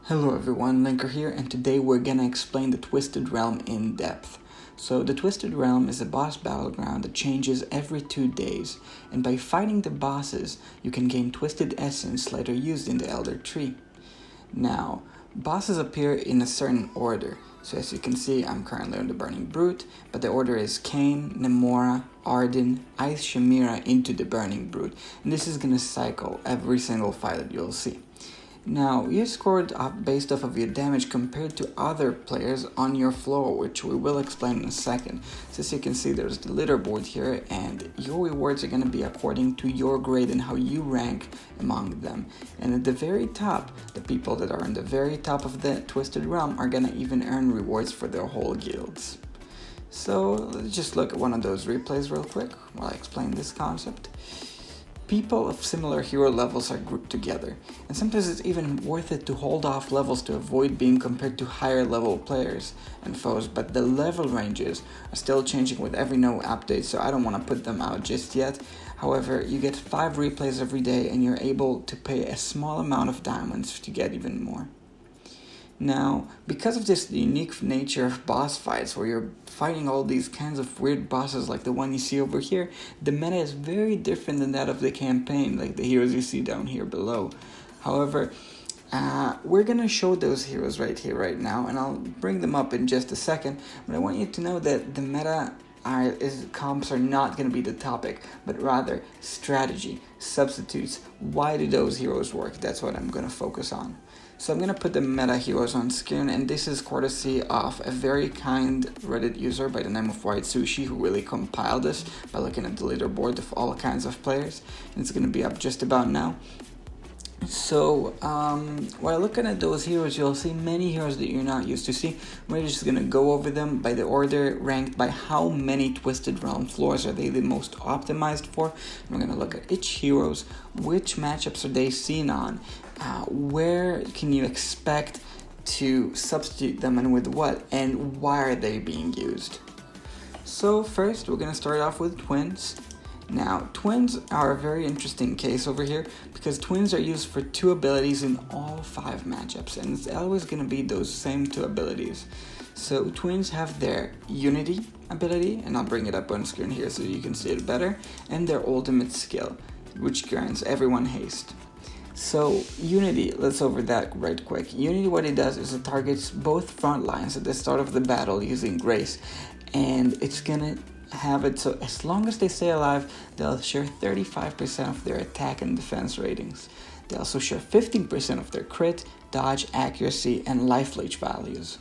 Hello everyone, Linker here, and today we're gonna explain the Twisted Realm in depth. So the Twisted Realm is a boss battleground that changes every 2 days, and by fighting the bosses, you can gain Twisted Essence later used in the Elder Tree. Now, bosses appear in a certain order, so as you can see, I'm currently on the Burning Brute, but the order is Cain, Nemora, Arden, Ice Shemira into the Burning Brute, and this is gonna cycle every single fight that you'll see. Now, you scored up based off of your damage compared to other players on your floor, which we will explain in a second. So as you can see, there's the leaderboard here, and your rewards are going to be according to your grade and how you rank among them. And at the very top, the people that are in the very top of the Twisted Realm are going to even earn rewards for their whole guilds. So let's just look at one of those replays real quick while I explain this concept. People of similar hero levels are grouped together, and sometimes it's even worth it to hold off levels to avoid being compared to higher level players and foes, but the level ranges are still changing with every new update, so I don't want to put them out just yet. However, you get 5 replays every day and you're able to pay a small amount of diamonds to get even more. Now, because of this unique nature of boss fights where you're fighting all these kinds of weird bosses like the one you see over here, the meta is very different than that of the campaign, like the heroes you see down here below. However, we're gonna show those heroes right here, right now, and I'll bring them up in just a second, but I want you to know that the meta comps are not going to be the topic, but rather strategy, substitutes, why do those heroes work, that's what I'm going to focus on. So I'm going to put the meta heroes on screen, and this is courtesy of a very kind Reddit user by the name of whitesushi who really compiled this by looking at the leaderboard of all kinds of players, and it's going to be up just about now. So, while looking at those heroes, you'll see many heroes that you're not used to see. We're just going to go over them by the order ranked by how many Twisted Realm floors are they the most optimized for. We're going to look at each heroes, which matchups are they seen on, where can you expect to substitute them and with what, and why are they being used. So first, we're going to start off with twins. Now, twins are a very interesting case over here because twins are used for 2 abilities in all 5 matchups, and it's always going to be those same 2 abilities. So twins have their Unity ability, and I'll bring it up on screen here so you can see it better, and their ultimate skill, which grants everyone haste. So Unity, let's over that right quick. Unity, what it does is it targets both front lines at the start of the battle using Grace, and it's gonna have it so as long as they stay alive, they'll share 35% of their attack and defense ratings. They also share 15% of their crit, dodge, accuracy, and life leech values.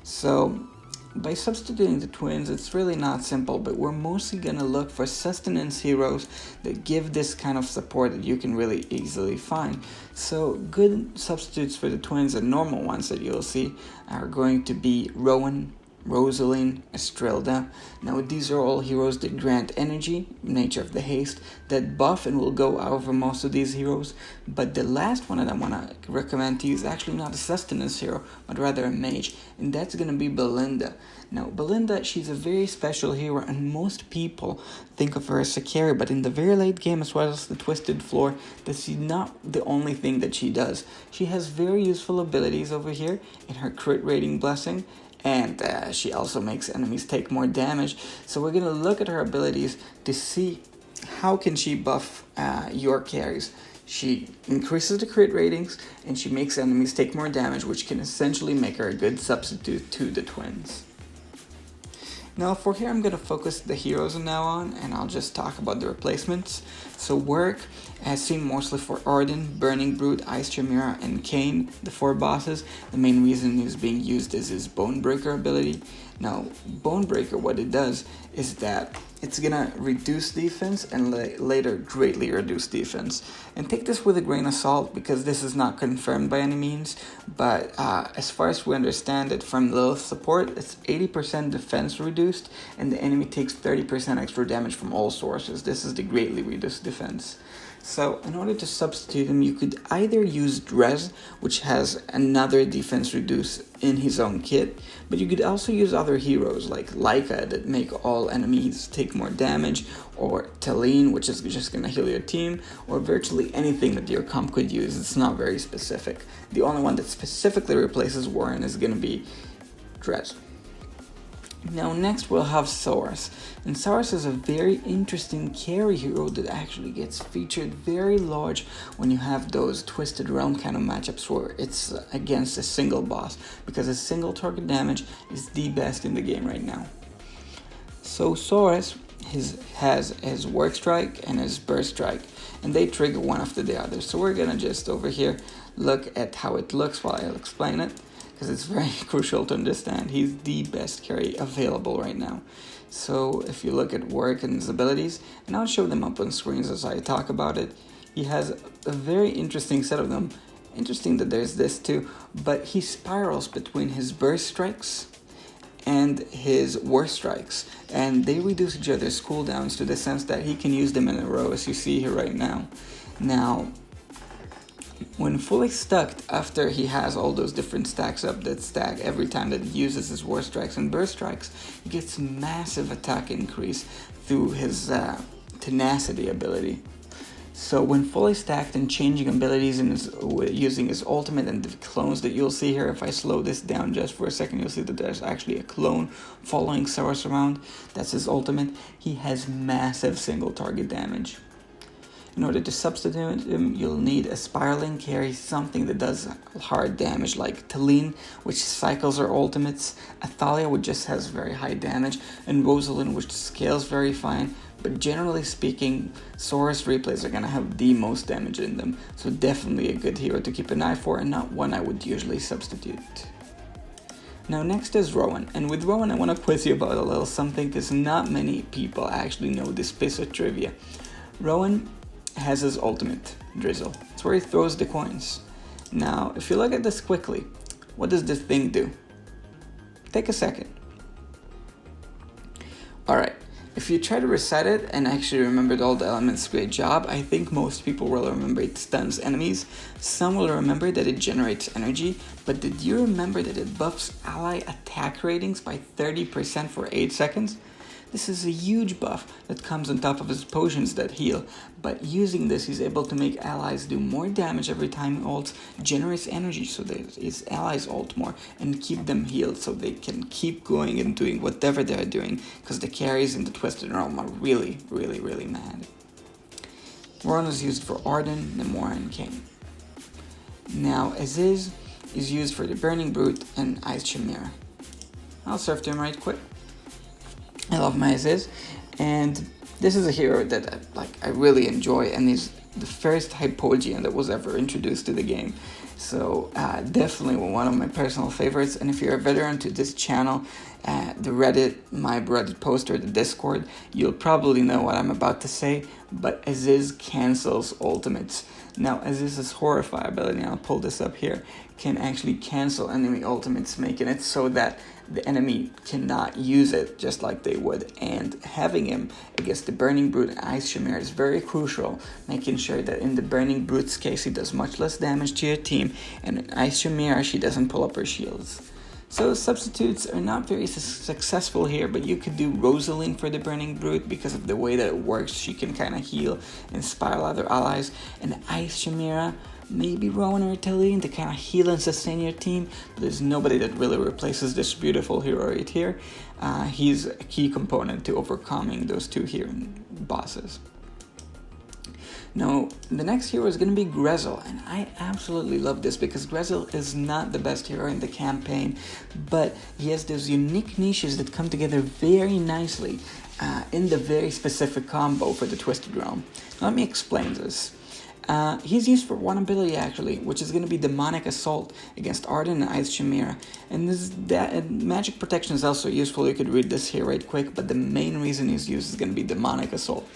So by substituting the twins, it's really not simple, but we're mostly gonna look for sustenance heroes that give this kind of support that you can really easily find. So good substitutes for the twins and normal ones that you'll see are going to be Rowan, Rosaline, Estrilda. Now these are all heroes that grant energy, nature of the haste, that buff and will go over most of these heroes, but the last one that I want to recommend to you is actually not a sustenance hero, but rather a mage, and that's going to be Belinda. Now Belinda, she's a very special hero, and most people think of her as a carry, but in the very late game as well as the Twisted Floor, that's not the only thing that she does. She has very useful abilities over here in her crit rating blessing, and she also makes enemies take more damage. So we're going to look at her abilities to see how can she buff your carries. She increases the crit ratings, and she makes enemies take more damage, which can essentially make her a good substitute to the twins. Now for here, I'm going to focus the heroes now on, and I'll just talk about the replacements. So Warek, as seen mostly for Arden, Burning Brute, Ice Shemira, and Cain, the 4 bosses. The main reason he's being used is his Bonebreaker ability. Now, Bonebreaker, what it does is that it's gonna reduce defense and later greatly reduce defense. And take this with a grain of salt because this is not confirmed by any means, but as far as we understand it from Lilith support, it's 80% defense reduced, and the enemy takes 30% extra damage from all sources. This is the greatly reduced defense. So in order to substitute him, you could either use Drez, which has another defense reduce in his own kit, but you could also use other heroes like Laika that make all enemies take more damage, or Talene, which is just going to heal your team, or virtually anything that your comp could use. It's not very specific. The only one that specifically replaces Warren is going to be Drez. Now next we'll have Saurus, and Saurus is a very interesting carry hero that actually gets featured very large when you have those Twisted Realm kind of matchups where it's against a single boss, because a single target damage is the best in the game right now. So Saurus has his Work Strike and his Burst Strike, and they trigger one after the other. So we're gonna just over here look at how it looks while I'll explain it, because it's very crucial to understand. He's the best carry available right now. So if you look at Warek and his abilities, and I'll show them up on screens as I talk about it, he has a very interesting set of them. Interesting that there's this too, but he spirals between his Burst Strikes and his War Strikes, and they reduce each other's cooldowns to the sense that he can use them in a row, as you see here right now. Now, when fully stacked, after he has all those different stacks up that stack every time that he uses his War Strikes and Burst Strikes, he gets massive attack increase through his Tenacity ability. So when fully stacked and changing abilities and using his ultimate and the clones that you'll see here, if I slow this down just for a second, you'll see that there's actually a clone following Saurus around. That's his ultimate. He has massive single target damage. In order to substitute him, you'll need a spiraling carry, something that does hard damage, like Talene, which cycles her ultimates, Athalia, which just has very high damage, and Rosaline, which scales very fine. But generally speaking, Saurus replays are going to have the most damage in them, so definitely a good hero to keep an eye for, and not one I would usually substitute. Now next is Rowan, and with Rowan I want to quiz you about a little something, because not many people actually know this piece of trivia. Rowan has his ultimate, Drizzle. It's where he throws the coins. Now, if you look at this quickly, what does this thing do? Take a second. Alright, if you try to recite it and actually remembered all the elements, great job. I think most people will remember it stuns enemies. Some will remember that it generates energy, but did you remember that it buffs ally attack ratings by 30% for 8 seconds? This is a huge buff that comes on top of his potions that heal, but using this he's able to make allies do more damage every time he ults, generates energy so that his allies ult more, and keep them healed so they can keep going and doing whatever they're doing, because the carries in the Twisted Realm are really mad. Rowan is used for Arden, Namora, and King. Now Ezizh is used for the Burning Brute and Ice Shemira. I'll serve to him right quick. I love my Ezizh, and this is a hero that I really enjoy, and he's the first Hypogean that was ever introduced to the game. So definitely one of my personal favorites, and if you're a veteran to this channel, the Reddit, my Reddit post, or the Discord, you'll probably know what I'm about to say, but Ezizh cancels ultimates. Now Ezizh's Horrify ability, and I'll pull this up here, can actually cancel enemy ultimates, making it so that the enemy cannot use it just like they would, and having him against the Burning Brute and Ice Shemira is very crucial, making sure that in the Burning Brute's case he does much less damage to your team, and in Ice Shemira she doesn't pull up her shields. So substitutes are not very successful here, but you could do Rosaline for the Burning Brute because of the way that it works. She can kind of heal and spiral other allies, and Ice Shemira, maybe Rowan or Talene to kind of heal and sustain your team, but there's nobody that really replaces this beautiful hero right here. He's a key component to overcoming those two here bosses. Now, the next hero is going to be Grezhul, and I absolutely love this because Grezhul is not the best hero in the campaign, but he has those unique niches that come together very nicely in the very specific combo for the Twisted Realm. Now, let me explain this. He's used for one ability actually, which is going to be Demonic Assault against Arden and Ice Shemira. And magic protection is also useful. You could read this here right quick, but the main reason he's used is going to be Demonic Assault.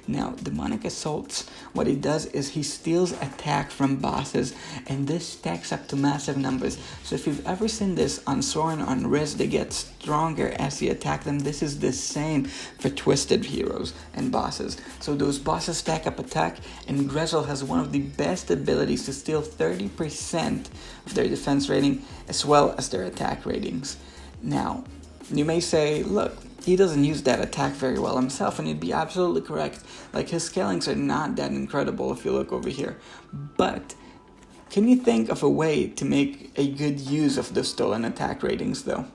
Now, Demonic Assaults, what he does is he steals attack from bosses, and this stacks up to massive numbers. So if you've ever seen this on Soren, on Riz, they get stronger as you attack them. This is the same for Twisted heroes and bosses. So those bosses stack up attack, and Grezhul has one of the best abilities to steal 30% of their defense rating as well as their attack ratings. Now, you may say, look, he doesn't use that attack very well himself, and you'd be absolutely correct. Like, his scalings are not that incredible if you look over here. But can you think of a way to make a good use of the stolen attack ratings, though?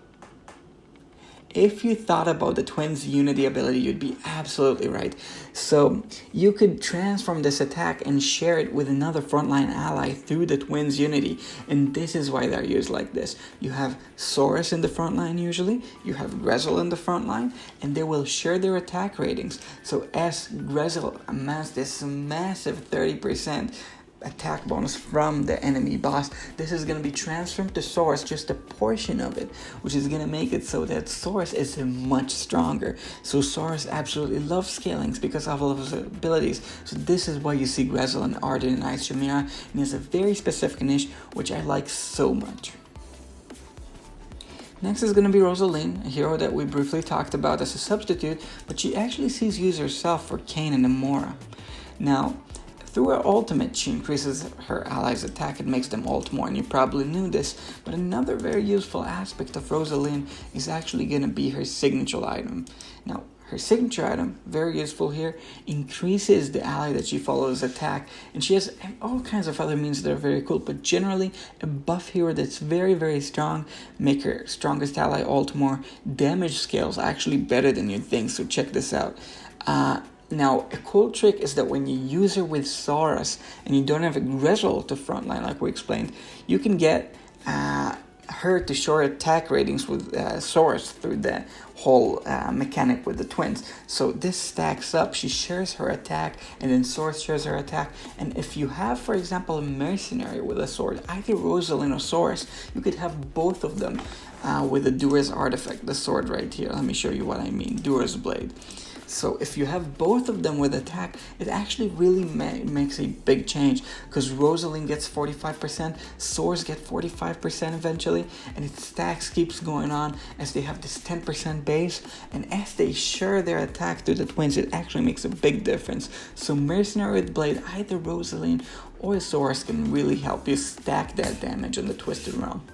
If you thought about the Twins' Unity ability, you'd be absolutely right. So you could transform this attack and share it with another frontline ally through the Twins' Unity. And this is why they're used like this. You have Saurus in the frontline usually, you have Grezhul in the frontline, and they will share their attack ratings. So as Grezhul amasses this massive 30% attack bonus from the enemy boss, this is going to be transferred to Saurus, just a portion of it, which is going to make it so that Saurus is much stronger. So Saurus absolutely loves scalings because of all of his abilities. So this is why you see Grezhul and Arden and Ice Shemira, and he has a very specific niche, which I like so much. Next is going to be Rosaline, a hero that we briefly talked about as a substitute, but she actually sees use herself for Kayn and Amora. Now, through her ultimate, she increases her allies' attack and makes them ult more, and you probably knew this, but another very useful aspect of Rosaline is actually going to be her signature item. Now, her signature item, very useful here, increases the ally that she follows attack, and she has all kinds of other means that are very cool, but generally a buff hero that's very, very strong, make her strongest ally ult more, damage scales actually better than you'd think, so check this out. Now, a cool trick is that when you use her with Saurus and you don't have a Grezhul to frontline like we explained, you can get her to share attack ratings with Saurus through the whole mechanic with the twins. So this stacks up. She shares her attack and then Saurus shares her attack. And if you have, for example, a mercenary with a sword, either Rosaline or Saurus, you could have both of them with the Doer's artifact, the sword right here. Let me show you what I mean, Doer's blade. So if you have both of them with attack, it actually really makes a big change, because Rosaline gets 45%, Saurus get 45% eventually, and its stacks keeps going on as they have this 10% base, and as they share their attack to the twins, it actually makes a big difference. So Mercenary with Blade, either Rosaline or Saurus can really help you stack that damage on the Twisted Realm.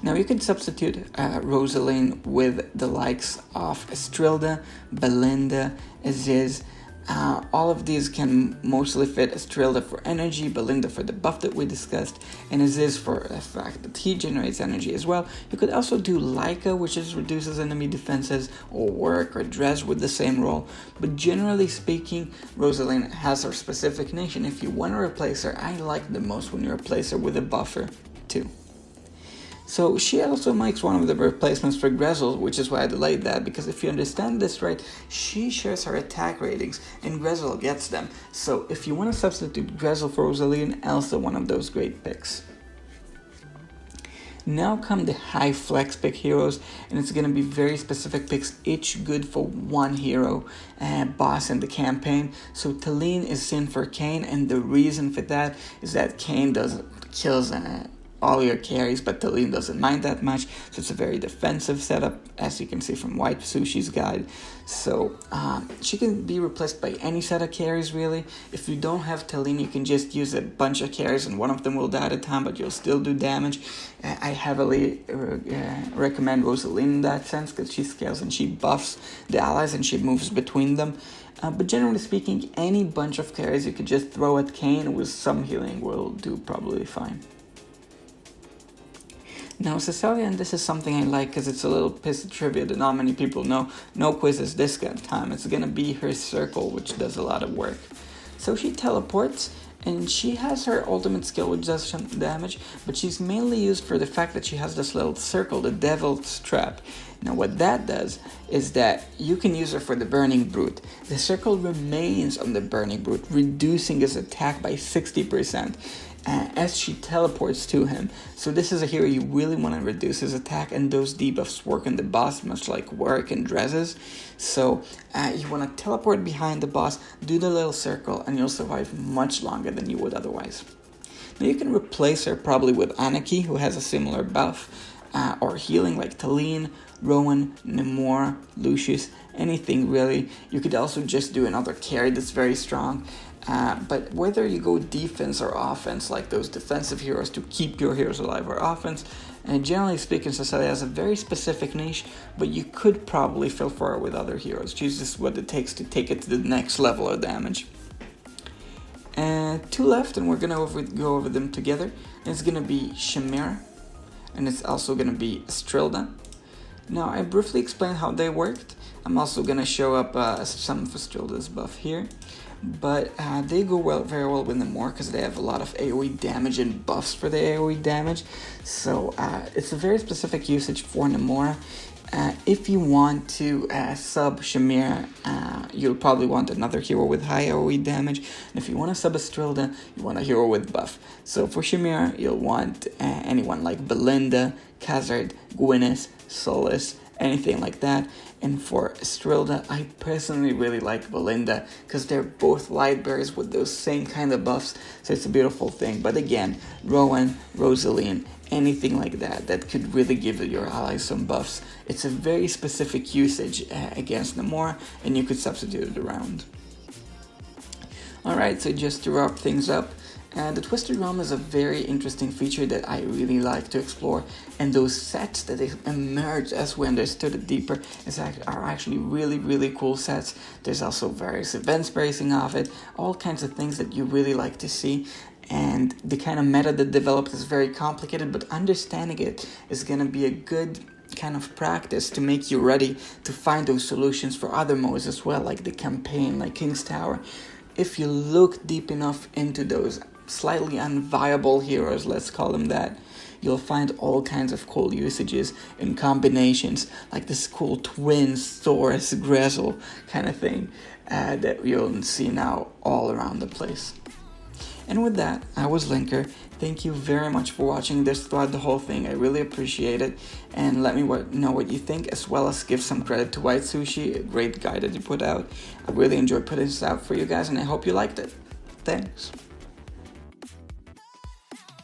Now you can substitute Rosaline with the likes of Estrilda, Belinda, Ezizh. All of these can mostly fit Estrilda for energy, Belinda for the buff that we discussed, and Ezizh for the fact that he generates energy as well. You could also do Laika, which just reduces enemy defenses, or Warek or Dres with the same role. But generally speaking, Rosaline has her specific niche, and if you want to replace her, I like the most when you replace her with a buffer too. So she also makes one of the replacements for Grezhul, which is why I delayed that, because if you understand this right, she shares her attack ratings and Grezhul gets them. So if you want to substitute Grezhul for Rosaline, also one of those great picks. Now come the high flex pick heroes, and it's going to be very specific picks, each good for one hero boss in the campaign. So Talene is in for Kayn, and the reason for that is that Kayn kills all your carries, but Talene doesn't mind that much, so it's a very defensive setup, as you can see from whitesushi's guide. So she can be replaced by any set of carries really. If you don't have Talene, you can just use a bunch of carries and one of them will die at a time, but you'll still do damage. I heavily recommend Rosaline in that sense, because she scales and she buffs the allies and she moves between them. But generally speaking, any bunch of carries you could just throw at Kayn with some healing will do probably fine. Now Cecilia, and this is something I like because it's a little piece of trivia that not many people know, no quizzes this time. It's gonna be her circle, which does a lot of work. So she teleports, and she has her ultimate skill which does some damage, but she's mainly used for the fact that she has this little circle, the Devil's Trap. Now what that does is that you can use her for the Burning Brute. The circle remains on the Burning Brute, reducing his attack by 60%. as she teleports to him. So this is a hero you really want to reduce his attack, and those debuffs work on the boss much like Warek and Ezizh. So you want to teleport behind the boss, do the little circle, and you'll survive much longer than you would otherwise. Now you can replace her probably with Anarchy, who has a similar buff, or healing like Talene, Rowan, Namor, Lucius, anything really. You could also just do another carry that's very strong. But whether you go defense or offense, like those defensive heroes to keep your heroes alive, or offense, and generally speaking, Cecilia has a very specific niche, but you could probably fill for her with other heroes. Choose just what it takes to take it to the next level of damage. Two left, and we're gonna go over them together. It's gonna be Shemira, and it's also gonna be Estrilda. Now, I briefly explained how they worked. I'm also gonna show up some of Estrilda's buff here. But they go very well with Namor because they have a lot of AoE damage and buffs for the AoE damage. So it's a very specific usage for Namor. If you want to sub Shemira, you'll probably want another hero with high AoE damage. And if you want to sub Estrilda, you want a hero with buff. So for Shemira, you'll want anyone like Belinda, Khazard, Gwyneth, Saurus, anything like that. And for Estrilda, I personally really like Belinda because they're both light bearers with those same kind of buffs, so it's a beautiful thing. But again, Rowan, Rosaline, anything like that could really give your allies some buffs. It's a very specific usage against Namor, and you could substitute it around. Alright, so just to wrap things up, the Twisted Realm is a very interesting feature that I really like to explore, and those sets that emerged as we understood it deeper are actually really cool sets. There's also various events basing off it, all kinds of things that you really like to see, and the kind of meta that developed is very complicated, but understanding it is going to be a good kind of practice to make you ready to find those solutions for other modes as well, like the campaign, like King's Tower. If you look deep enough into those slightly unviable heroes, let's call them that, you'll find all kinds of cool usages and combinations, like this cool twins, Saurus, Grezhul kind of thing that you'll see now all around the place. And with that, I was Linker. Thank you very much for watching this throughout the whole thing. I really appreciate it. And let me know what you think, as well as give some credit to whitesushi, a great guide that you put out. I really enjoyed putting this out for you guys, and I hope you liked it. Thanks.